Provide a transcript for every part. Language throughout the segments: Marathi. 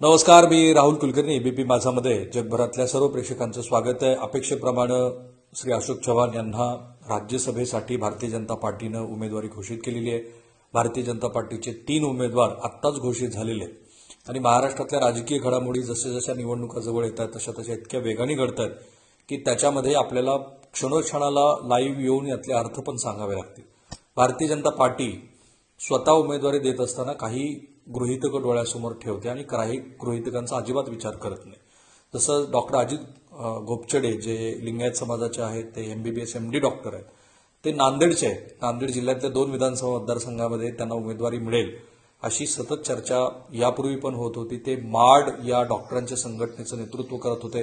नमस्कार, मी राहुल कुलकर्णी. एबीपी माझामध्ये जगभरातल्या सर्व प्रेक्षकांचं स्वागत आहे. अपेक्षेप्रमाणे श्री अशोक चव्हाण यांना राज्यसभेसाठी भारतीय जनता पार्टीनं उमेदवारी घोषित केलेली आहे. भारतीय जनता पार्टीचे 3 उमेदवार आत्ताच घोषित झालेले आहेत आणि महाराष्ट्रातल्या राजकीय घडामोडी जशा जशा निवडणुका जवळ येत आहेत तशा तशा इतक्या वेगाने घडत आहेत की त्याच्यामध्ये आपल्याला क्षणोक्षणाला लाईव्ह येऊन यातले अर्थ पण सांगावे लागतील. भारतीय जनता पार्टी स्वतः उमेदवारी देत असताना काही गृहीतकं डोळ्यासमोर ठेवते आणि काही गृहीतकांचा अजिबात विचार करत नाही. जसं डॉक्टर अजित गोपचडे जे लिंगायत समाजाचे आहेत, ते MBBS MD डॉक्टर आहेत, ते नांदेडचे आहेत. नांदेड जिल्ह्यातल्या 2 विधानसभा मतदारसंघामध्ये त्यांना उमेदवारी मिळेल अशी सतत चर्चा यापूर्वी पण होत होती. ते माड या डॉक्टरांच्या संघटनेचं नेतृत्व करत होते.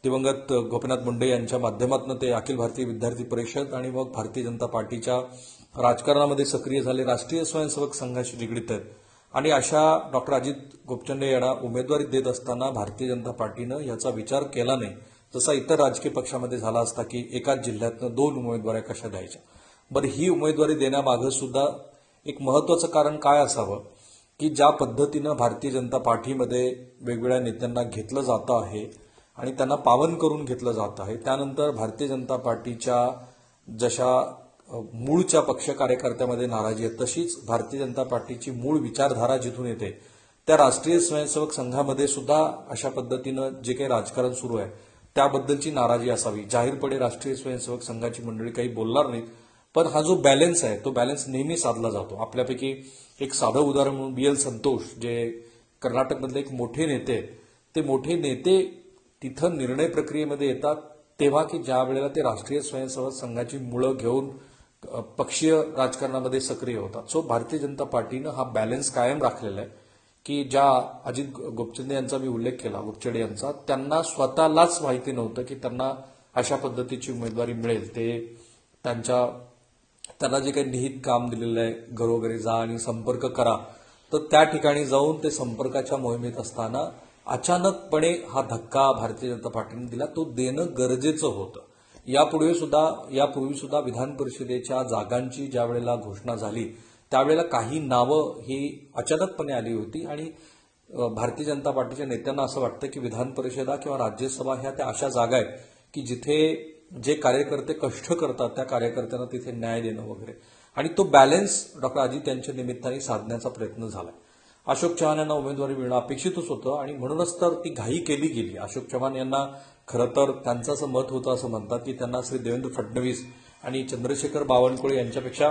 दिवंगत गोपीनाथ मुंडे यांच्या माध्यमातून ते अखिल भारतीय विद्यार्थी परिषद आणि मग भारतीय जनता पार्टीच्या राजकारणामध्ये सक्रिय झाले, राष्ट्रीय स्वयंसेवक संघाशी निगडीत आहेत. आणि अशा डॉक्टर अजित गोपचंडे यांना उमेदवारी देत असताना भारतीय जनता पार्टीनं याचा विचार केला नाही, जसा इतर राजकीय पक्षामध्ये झाला असता की एकाच जिल्ह्यातनं 2 उमेदवाऱ्या कशा द्यायच्या. बरं, ही उमेदवारी देण्यामागं सुद्धा एक महत्वाचं कारण काय असावं की ज्या पद्धतीनं भारतीय जनता पार्टीमध्ये वेगवेगळ्या नेत्यांना घेतलं जातं आहे आणि त्यांना पावन करून घेतलं जात आहे, त्यानंतर भारतीय जनता पार्टीच्या जशा मूळच्या पक्ष कार्यकर्त्यामध्ये नाराजी आहे तशीच भारतीय जनता पार्टीची मूळ विचारधारा जिथून येते त्या राष्ट्रीय स्वयंसेवक संघामध्ये सुद्धा अशा पद्धतीनं जे काही राजकारण सुरू आहे त्याबद्दलची नाराजी असावी. जाहीरपणे राष्ट्रीय स्वयंसेवक संघाची मंडळी काही बोलणार नाहीत, पण हा जो बॅलन्स आहे तो बॅलन्स नेहमी साधला जातो. आपल्यापैकी एक साधं उदाहरण म्हणून BL संतोष, जे कर्नाटकमधले एक मोठे नेते आहेत, ते मोठे नेते तिथं निर्णय प्रक्रियेमध्ये येतात तेव्हा की ज्या वेळेला ते राष्ट्रीय स्वयंसेवक संघाची मुळं घेऊन पक्षीय राजकारणामध्ये सक्रिय होतात. सो भारतीय जनता पार्टीनं हा बॅलन्स कायम राखलेला आहे की ज्या अजित गोपचंदे यांचा मी उल्लेख केला, गोपचडे यांचा, त्यांना स्वतःलाच माहिती नव्हतं की त्यांना अशा पद्धतीची उमेदवारी मिळेल. ते त्यांना जे काही निहित काम दिलेलं आहे, घरोघरी जा आणि संपर्क करा, तर त्या ठिकाणी जाऊन ते संपर्काच्या मोहिमेत असताना अचानकपणे हा धक्का भारतीय जनता पार्टीने दिला. तो देणं गरजेचं होतं. यापूर्वी सुद्धा विधान परिषदेच्या जागांची ज्या वेळेला घोषणा झाली त्यावेळेला काही नावं ही अचानकपणे आली होती आणि भारतीय जनता पार्टीच्या नेत्यांना असं वाटतं की विधान परिषदा किंवा राज्यसभा ह्या त्या अशा जागा आहेत की जिथे जे कार्यकर्ते कष्ट करतात त्या कार्यकर्त्यांना तिथे न्याय देणं वगैरे, आणि तो बॅलन्स डॉक्टर अजित यांच्या निमित्ताने साधण्याचा प्रयत्न झालाय. अशोक चव्हाण यांना उमेदवारी मिळणं अपेक्षितच होतं आणि म्हणूनच तर ती घाई केली गेली. अशोक चव्हाण यांना खरं तर त्यांचं असं मत होतं, असं म्हणतात की त्यांना श्री देवेंद्र फडणवीस आणि चंद्रशेखर बावनकुळे यांच्यापेक्षा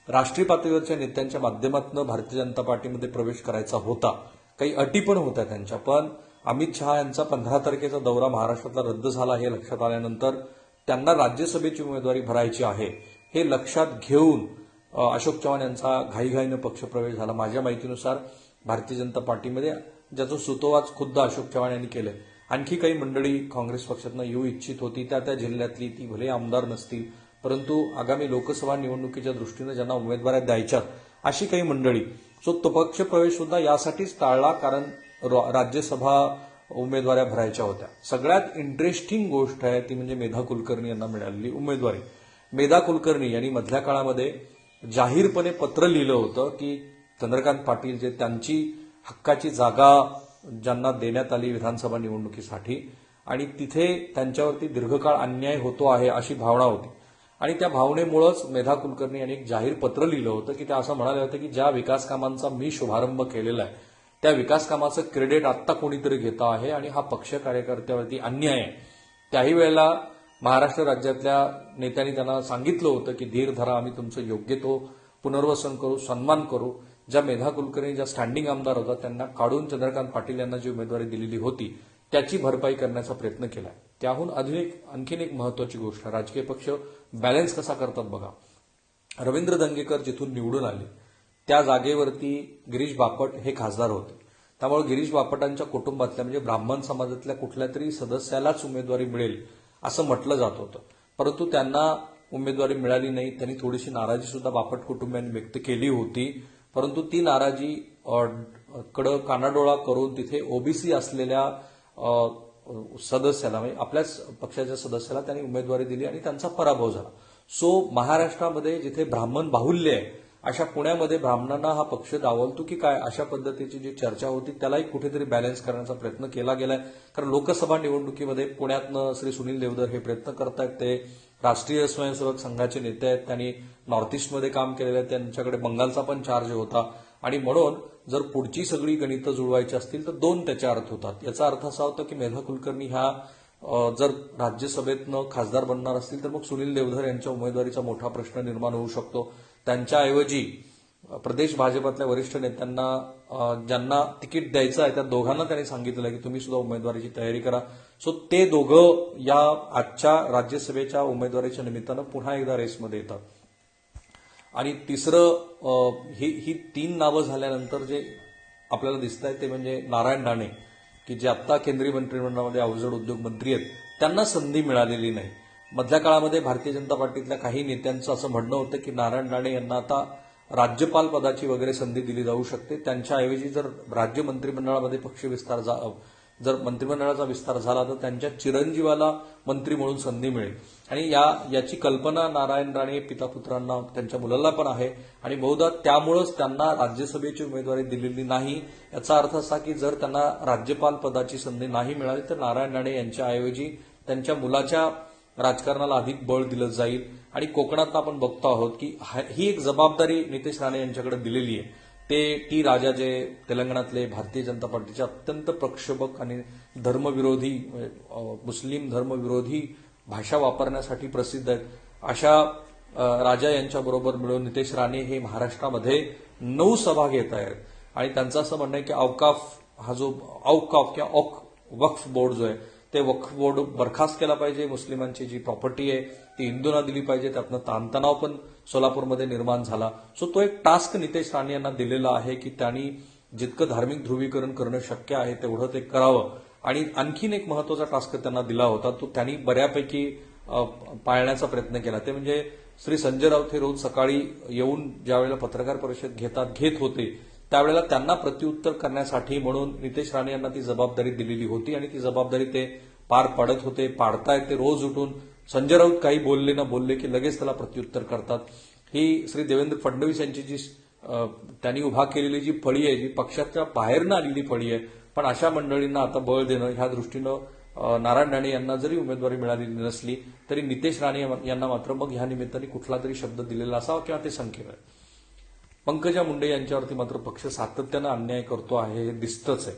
राष्ट्रीय पातळीवरच्या नेत्यांच्या माध्यमातून भारतीय जनता पार्टीमध्ये प्रवेश करायचा होता. काही अटी पण होत्या त्यांच्या, पण अमित शहा यांचा 15 तारखेचा दौरा महाराष्ट्रातला रद्द झाला हे लक्षात आल्यानंतर त्यांना राज्यसभेची उमेदवारी भरायची आहे हे लक्षात घेऊन अशोक चव्हाण यांचा घाईघाईनं पक्षप्रवेश झाला. माझ्या माहितीनुसार भारतीय जनता पार्टीमध्ये ज्याचं सुतोवाच खुद्द अशोक चव्हाण यांनी केलंय. आणखी काही मंडळी काँग्रेस पक्षातनं येऊ इच्छित होती, त्या जिल्ह्यातली, ती भले आमदार नसतील परंतु आगामी लोकसभा निवडणुकीच्या दृष्टीनं ज्यांना उमेदवाऱ्या द्यायच्यात अशी काही मंडळी. सो तो पक्षप्रवेश सुद्धा यासाठीच टाळला कारण राज्यसभा उमेदवाऱ्या भरायच्या होत्या. सगळ्यात इंटरेस्टिंग गोष्ट आहे ती म्हणजे मेधा कुलकर्णी यांना मिळालेली उमेदवारी. मेधा कुलकर्णी यांनी मधल्या काळामध्ये जाहीरपणे पत्र लिहिलं होतं की चंद्रकांत पाटील जे त्यांची हक्काची जागा ज्यांना देण्यात आली विधानसभा निवडणुकीसाठी आणि तिथे त्यांच्यावरती दीर्घकाळ अन्याय होतो आहे अशी भावना होती आणि त्या भावनेमुळेच मेधा कुलकर्णी यांनी एक जाहीर पत्र लिहिलं होतं की त्या असं म्हणाले होते की ज्या विकास कामांचा मी शुभारंभ केलेला आहे त्या विकास कामाचं क्रेडिट आत्ता कोणीतरी घेतं आहे आणि हा पक्ष कार्यकर्त्यावरती अन्याय आहे. त्याही वेळेला महाराष्ट्र राज्यातल्या नेत्यांनी त्यांना सांगितलं होतं की धीर धरा, आम्ही तुमचं योग्य तो पुनर्वसन करू, सन्मान करू. ज्या मेधा कुलकर्णी ज्या स्टँडिंग आमदार होता त्यांना काढून चंद्रकांत पाटील यांना जी उमेदवारी दिलेली होती त्याची भरपाई करण्याचा प्रयत्न केला. त्याहून आणखीन एक महत्वाची गोष्ट, राजकीय पक्ष बॅलन्स कसा करतात बघा. रवींद्र दंगेकर जिथून निवडून आले त्या जागेवरती गिरीश बापट हे खासदार होते. त्यामुळे गिरीश बापटांच्या कुटुंबातल्या म्हणजे ब्राह्मण समाजातल्या कुठल्या तरी सदस्यालाच उमेदवारी मिळेल असं म्हटलं जात होतं, परंतु त्यांना उमेदवारी मिळाली नाही. त्यांनी थोडीशी नाराजी सुद्धा बापट कुटुंबियांनी व्यक्त केली होती, परंतु ती नाराजी कडं कानाडोळा करून तिथे ओबीसी असलेल्या सदस्याला म्हणजे आपल्याच पक्षाच्या सदस्याला त्यांनी उमेदवारी दिली आणि त्यांचा पराभव झाला. सो महाराष्ट्रामध्ये जिथे ब्राह्मण बाहुल्य आहे अशा पुण्यामध्ये ब्राह्मणांना हा पक्ष डावलतो की काय, अशा पद्धतीची जी चर्चा होती त्यालाही कुठेतरी बॅलन्स करण्याचा प्रयत्न केला गेलाय. कारण लोकसभा निवडणुकीमध्ये पुण्यातनं श्री सुनील देवधर हे प्रयत्न करतायत. ते राष्ट्रीय स्वयंसेवक संघाचे नेते आहेत, त्यांनी नॉर्थ ईस्टमध्ये काम केलेलं आहे, त्यांच्याकडे बंगालचा पण चार्ज होता. आणि म्हणून जर पुढची सगळी गणितं जुळवायची असतील तर दोन त्याचे अर्थ होतात. याचा अर्थ असा होता की मेधा कुलकर्णी ह्या जर राज्यसभेतनं खासदार बनणार असतील तर मग सुनील देवधर यांच्या उमेदवारीचा मोठा प्रश्न निर्माण होऊ शकतो. त्यांच्याऐवजी प्रदेश भाजपातल्या वरिष्ठ नेत्यांना ज्यांना तिकीट द्यायचं आहे त्या दोघांना त्यांनी सांगितलं की तुम्ही सुद्धा उमेदवारीची तयारी करा. सो ते दोघं या आजच्या राज्यसभेच्या उमेदवारीच्या निमित्तानं पुन्हा एकदा रेसमध्ये येतात. आणि तिसरं ही तीन नावं झाल्यानंतर जे आपल्याला दिसत आहे ते म्हणजे नारायण राणे, की जे आत्ता केंद्रीय मंत्रिमंडळामध्ये अवजड उद्योग मंत्री आहेत, त्यांना संधी मिळालेली नाही. मधल्या काळामध्ये भारतीय जनता पार्टीतल्या काही नेत्यांचं असं म्हणणं होतं की नारायण राणे यांना आता राज्यपाल पदाची वगैरे संधी दिली जाऊ शकते. त्यांच्याऐवजी जर राज्य मंत्रिमंडळामध्ये जर मंत्रिमंडळाचा विस्तार झाला तर त्यांच्या चिरंजीवाला मंत्री म्हणून संधी मिळेल. आणि याची कल्पना नारायण राणे पितापुत्रांना, त्यांच्या मुलाला पण आहे. आणि बहुधा त्यामुळंच त्यांना राज्यसभेची उमेदवारी दिलेली नाही. याचा अर्थ असा की जर त्यांना राज्यपाल पदाची संधी नाही मिळाली तर नारायण राणे यांच्याऐवजी त्यांच्या मुलाच्या राजकारणाला अधिक बळ दिलं जाईल. आणि कोकणात आपण बघतो आहोत की ही एक जबाबदारी नितेश राणे यांच्याकडे दिलेली आहे. ते टी राजा जे तेलंगणातले भारतीय जनता पार्टीचे अत्यंत प्रक्षोभक आणि धर्मविरोधी, मुस्लिम धर्मविरोधी भाषा वापरण्यासाठी प्रसिद्ध आहेत, अशा राजा यांच्याबरोबर मिळून नितेश राणे हे महाराष्ट्रामध्ये 9 सभा घेत आहेत. आणि त्यांचं असं म्हणणं आहे की हा जो औकाफ किंवा वक्फ बोर्ड जो आहे ते वक्फ बोर्ड बरखास्त केला पाहिजे. मुस्लिमांची जी प्रॉपर्टी आहे ती हिंदूंना दिली पाहिजे. त्यातनं ताणतणाव पण सोलापूरमध्ये निर्माण झाला. सो तो एक टास्क नितेश राणे यांना दिलेला आहे की त्यांनी जितकं धार्मिक ध्रुवीकरण करणं शक्य आहे तेवढं ते करावं. आणि आणखीन एक महत्वाचा टास्क त्यांना दिला होता, तो त्यांनी बऱ्यापैकी पाळण्याचा प्रयत्न केला. ते म्हणजे श्री संजय राऊत हे रोज सकाळी येऊन ज्यावेळेला पत्रकार परिषद घेत होते त्यावेळेला त्यांना प्रत्युत्तर करण्यासाठी म्हणून नितेश राणे यांना ती जबाबदारी दिलेली होती. आणि ती जबाबदारी ते पार पाडत होते, पाडतायत. ते रोज उठून संजय राऊत काही बोलले ना बोलले की लगेच त्याला प्रत्युत्तर करतात. ही श्री देवेंद्र फडणवीस यांची जी त्यांनी उभा केलेली जी फळी आहे, जी पक्षाच्या बाहेरनं आलेली फळी आहे, पण अशा मंडळींना आता बळ देणं ह्या दृष्टीनं नारायण राणे यांना जरी उमेदवारी मिळालेली नसली तरी नितेश राणे यांना मात्र मग ह्या निमित्ताने कुठला तरी शब्द दिलेला असावा किंवा ते संख्येत आहे. पंकजा मुंडे यांच्यावरती मात्र पक्ष सातत्यानं अन्याय करतो आहे हे दिसतंच आहे.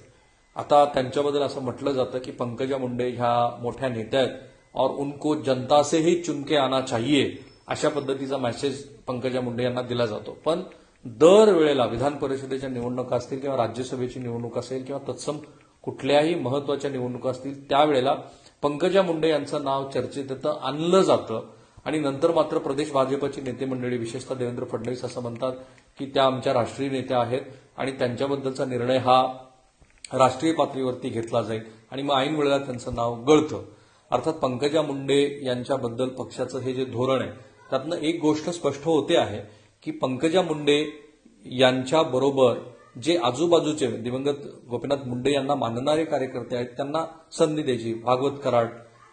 आता त्यांच्याबद्दल असं म्हटलं जातं की पंकजा मुंडे ह्या मोठ्या नेत्या आहेत और उनको जनता से ही चुनके आना चाहिए, अशा पद्धतीचा मेसेज पंकजा मुंडे यांना दिला जातो. पण दरवेळेला विधान परिषदेच्या निवडणुका असतील किंवा राज्यसभेची निवडणूक असेल किंवा तत्सम कुठल्याही महत्वाच्या निवडणुका असतील त्यावेळेला पंकजा मुंडे यांचं नाव चर्चेत येतं, आणलं जातं. आणि नंतर मात्र प्रदेश भाजपची नेते मंडळी, विशेषतः देवेंद्र फडणवीस असं म्हणतात की त्या आमच्या राष्ट्रीय नेत्या आहेत आणि त्यांच्याबद्दलचा निर्णय हा राष्ट्रीय पातळीवरती घेतला जाईल. आणि मग ऐन वेळेला त्यांचं नाव गळतं. अर्थात पंकजा मुंडे यांच्याबद्दल पक्षाचं हे जे धोरण आहे त्यातनं एक गोष्ट स्पष्ट होते आहे की पंकजा मुंडे यांच्याबरोबर जे आजूबाजूचे दिवंगत गोपीनाथ मुंडे यांना मानणारे कार्यकर्ते आहेत त्यांना संधी द्यायची. भागवत कराड,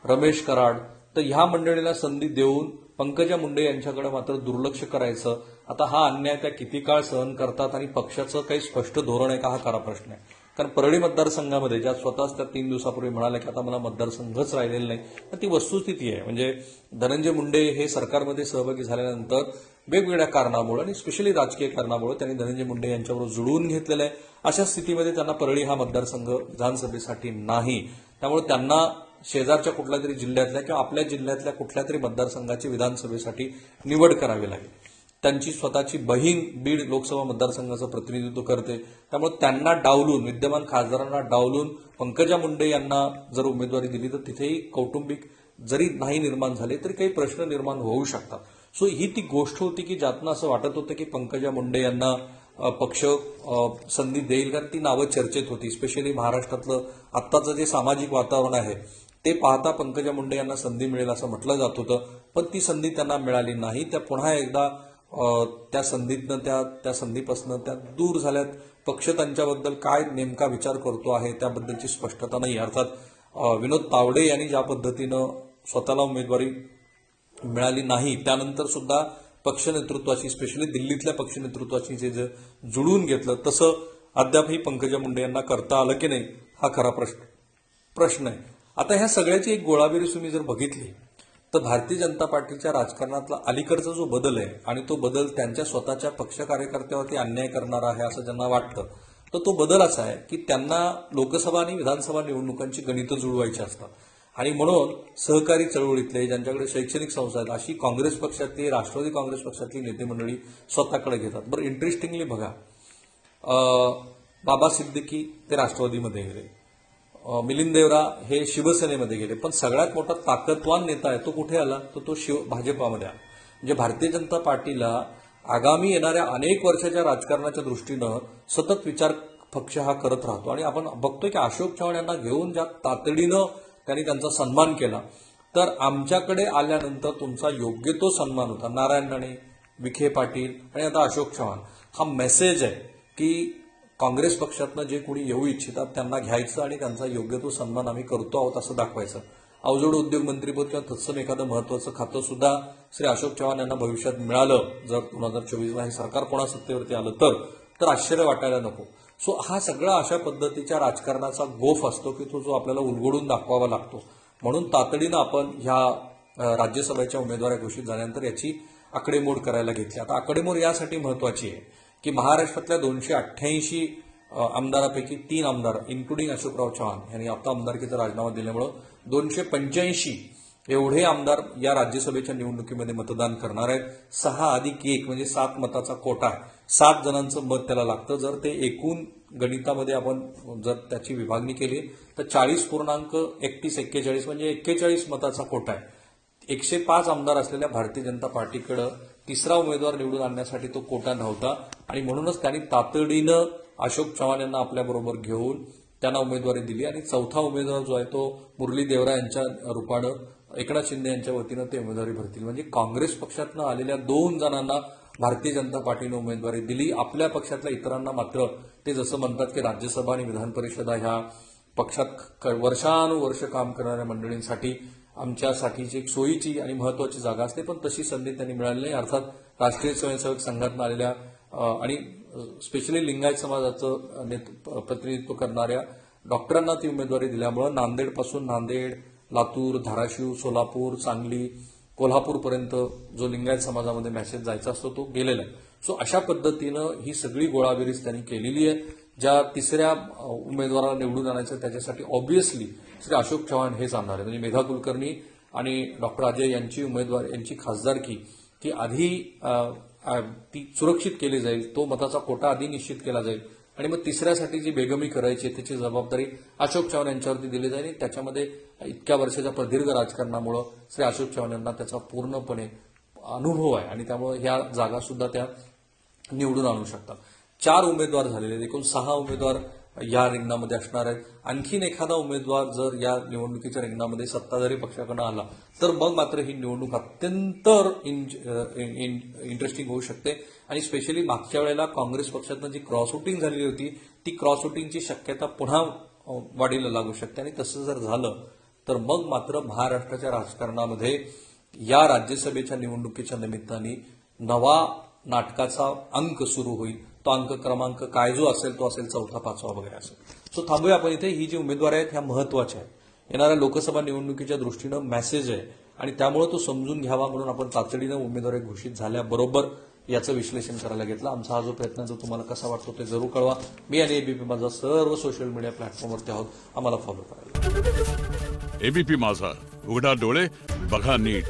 रमेश कराड, तर ह्या मंडळीला संधी देऊन पंकजा मुंडे यांच्याकडे मात्र दुर्लक्ष करायचं. आता हा अन्याय त्या किती काळ सहन करतात आणि पक्षाचं काही स्पष्ट धोरण आहे का, हा खरा प्रश्न आहे. कारण परळी मतदारसंघामध्ये ज्या स्वतःच त्या 3 दिवसापूर्वी म्हणाल्या की आता मला मतदारसंघच राहिलेला नाही, तर ती वस्तुस्थिती आहे. म्हणजे धनंजय मुंडे हे सरकारमध्ये सहभागी झाल्यानंतर वेगवेगळ्या कारणामुळे आणि स्पेशली राजकीय कारणामुळे त्यांनी धनंजय मुंडे यांच्याबरोबर जुळवून घेतलेलं आहे. अशा स्थितीमध्ये त्यांना परळी हा मतदारसंघ विधानसभेसाठी नाही. त्यामुळे त्यांना शेजारच्या कुठल्या तरी जिल्ह्यातल्या किंवा आपल्या जिल्ह्यातल्या कुठल्या तरी मतदारसंघाची विधानसभेसाठी निवड करावी लागेल. त्यांची स्वतःची बहीण बीड लोकसभा मतदारसंघाचं प्रतिनिधित्व करते. त्यामुळे त्यांना डावलून, विद्यमान खासदारांना डावलून पंकजा मुंडे यांना जर उमेदवारी दिली तर तिथेही कौटुंबिक जरी नाही निर्माण झाले तरी काही प्रश्न निर्माण होऊ शकतात. सो ही ती गोष्ट होती की ज्यातनं असं वाटत होतं की पंकजा मुंडे यांना पक्ष संधी देईल, कारण ती नावं चर्चेत होती. स्पेशली महाराष्ट्रातलं आत्ताचं जे सामाजिक वातावरण आहे ते पाहता पंकजा मुंडे यांना संधी मिळेल असं म्हटलं जात होतं. पण ती संधी त्यांना मिळाली नाही. त्या पुन्हा एकदा त्या संधीतनं त्या संधीपासून त्या दूर झाल्यात. पक्ष त्यांच्याबद्दल काय नेमका विचार करतो आहे त्याबद्दलची स्पष्टता नाही. अर्थात विनोद तावडे यांनी ज्या पद्धतीनं स्वतःला उमेदवारी मिळाली नाही त्यानंतर सुद्धा पक्ष नेतृत्वाशी, स्पेशली दिल्लीतल्या पक्ष नेतृत्वाशी जे जुळून घेतलं तसं अद्यापही पंकजा मुंडे यांना करता आलं की नाही, हा खरा प्रश्न आहे. आता ह्या सगळ्याची एक गोळाबेरीज तुम्ही जर बघितली तर भारतीय जनता पार्टीच्या राजकारणातला अलीकडचा जो बदल आहे आणि तो बदल त्यांच्या स्वतःच्या पक्ष कार्यकर्त्यावरती अन्याय करणारा आहे असं ज्यांना वाटतं, तर तो बदल असा आहे की त्यांना लोकसभा आणि विधानसभा निवडणुकांची गणितं जुळवायची असतात आणि म्हणून सहकारी चळवळीतले, ज्यांच्याकडे शैक्षणिक संस्था आहेत, अशी काँग्रेस पक्षातली, राष्ट्रवादी काँग्रेस पक्षातली नेते मंडळी स्वतःकडे घेतात. बरं, इंटरेस्टिंगली बघा, बाबा सिद्दीकी ते राष्ट्रवादीमध्ये गेले, मिलिंद देवरा हे शिवसेनेमध्ये गेले, पण सगळ्यात मोठा ताकदवान नेता आहे तो कुठे आला, तर तो भाजपामध्ये आला. म्हणजे भारतीय जनता पार्टीला आगामी येणाऱ्या अनेक वर्षाच्या राजकारणाच्या दृष्टीनं सतत विचार पक्ष हा करत राहतो आणि आपण बघतोय की अशोक चव्हाण यांना घेऊन ज्या तातडीनं त्यांनी त्यांचा सन्मान केला, तर आमच्याकडे आल्यानंतर तुमचा योग्य तो सन्मान होता. नारायण राणे, विखे पाटील आणि आता अशोक चव्हाण, हा मेसेज आहे की काँग्रेस पक्षातनं जे कोणी येऊ इच्छितात त्यांना घ्यायचं आणि त्यांचा योग्य तो सन्मान आम्ही करतो आहोत असं दाखवायचं. अवजड उद्योग मंत्रीपद किंवा तत्सम एखादं महत्वाचं खातं सुद्धा श्री अशोक चव्हाण यांना भविष्यात मिळालं जर 2024ला हे सरकार कोणा सत्तेवरती आलं तर आश्चर्य वाटायला नको. सो हा सगळा अशा पद्धतीच्या राजकारणाचा गोफ असतो की तो जो आपल्याला उलगडून दाखवावा लागतो. म्हणून तातडीनं आपण ह्या राज्यसभेच्या उमेदवार घोषित झाल्यानंतर याची आकडेमोड करायला घेतली. आता आकडेमोड यासाठी महत्वाची आहे की महाराष्ट्रातल्या 288 आमदारापैकी 3 आमदार इन्क्लुडिंग अशोकराव चव्हाण यांनी आता आमदारकीचा राजीनामा दिल्यामुळे 285 एवढे आमदार या राज्यसभेच्या निवडणुकीमध्ये मतदान करणार आहेत. 6+1 म्हणजे 7 मताचा कोटा आहे. 7 जणांचं मत त्याला लागतं. जर ते एकूण गणितामध्ये आपण जर त्याची विभागणी केली तर 40.3141 म्हणजे 41 मताचा कोटा आहे. 105 आमदार असलेल्या भारतीय जनता पार्टीकडे तिसरा उमेदवार निवडून आणण्यासाठी तो कोटा नव्हता आणि म्हणूनच त्यांनी तातडीनं अशोक चव्हाण यांना आपल्याबरोबर घेऊन त्यांना उमेदवारी दिली आणि चौथा उमेदवार जो आहे तो मुरली देवरा यांच्या रूपानं एकनाथ शिंदे यांच्या वतीनं ते उमेदवारी भरतील. म्हणजे काँग्रेस पक्षातनं आलेल्या 2 जणांना भारतीय जनता पार्टीनं उमेदवारी दिली. आपल्या पक्षातल्या इतरांना मात्र ते जसं म्हणतात की राज्यसभा आणि विधान परिषदा ह्या पक्षात वर्षानुवर्ष काम करणाऱ्या मंडळींसाठी आमच्यासाठीची एक सोयीची आणि महत्वाची जागा असते, पण तशी संधी त्यांनी मिळाली नाही. अर्थात राष्ट्रीय स्वयंसेवक संघातून आलेल्या आणि स्पेशली लिंगायत समाजाचं प्रतिनिधित्व करणाऱ्या डॉक्टरांना ती उमेदवारी दिल्यामुळे नांदेडपासून नांदेड, लातूर, धाराशिव, सोलापूर, सांगली, कोल्हापूरपर्यंत जो लिंगायत समाजामध्ये मेसेज जायचा असतो तो गेलेला आहे. सो अशा पद्धतीनं ही सगळी गोळाबेरीज त्यांनी केलेली आहे. ज्या तिसऱ्या उमेदवाराला निवडून आणायचं त्याच्यासाठी ऑब्व्हियसली श्री अशोक चव्हाण हेच आणणार आहे. म्हणजे मेधा कुलकर्णी आणि डॉक्टर अजय यांची यांची खासदारकी ती आधी ती सुरक्षित केली जाईल, तो मताचा कोटा आधी निश्चित केला जाईल आणि मग तिसऱ्यासाठी जी बेगमी करायची त्याची जबाबदारी अशोक चव्हाण यांच्यावरती दिली जाईल आणि त्याच्यामध्ये इतक्या वर्षाच्या प्रदीर्घ राजकारणामुळे श्री अशोक चव्हाण यांना त्याचा पूर्णपणे अनुभव आहे आणि त्यामुळे ह्या जागा सुद्धा त्या निवडून आणू शकतात. 4 उमेदवार झालेले आहेत, एकूण 6 उमेदवार या रिंगणामध्ये असणार आहेत. आणखीन एखादा उमेदवार जर या निवडणुकीच्या रिंगणामध्ये सत्ताधारी पक्षाकडे आला तर मग मात्र ही निवडणूक अत्यंत इंटरेस्टिंग होऊ शकते आणि स्पेशली मागच्या वेळेला काँग्रेस पक्षातनं जी क्रॉस वोटिंग झालेली होती ती क्रॉस वोटिंगची शक्यता पुन्हा वाढीला लागू शकते आणि तसं जर झालं तर मग मात्र महाराष्ट्राच्या राजकारणामध्ये या राज्यसभेच्या निवडणुकीच्या निमित्ताने नवा नाटकाचा अंक सुरू होईल. तो अंक क्रमांक काय जो असेल तो असेल 4था, 5वा वगैरे असेल. सो थांबूया आपण इथे. ही जी उमेदवार आहेत ह्या महत्वाच्या आहेत. येणाऱ्या लोकसभा निवडणुकीच्या दृष्टीनं मेसेज आहे आणि त्यामुळे तो समजून घ्यावा म्हणून आपण तातडीनं उमेदवारी घोषित झाल्याबरोबर याचं विश्लेषण करायला घेतलं. आमचा हा जो प्रयत्न जो तुम्हाला कसा वाटतो ते जरूर कळवा. मी आणि एबीपी माझा सर्व सोशल मीडिया प्लॅटफॉर्मवरती आहोत, आम्हाला फॉलो करायला. एबीपी माझा, उघडा डोळे बघा नीट.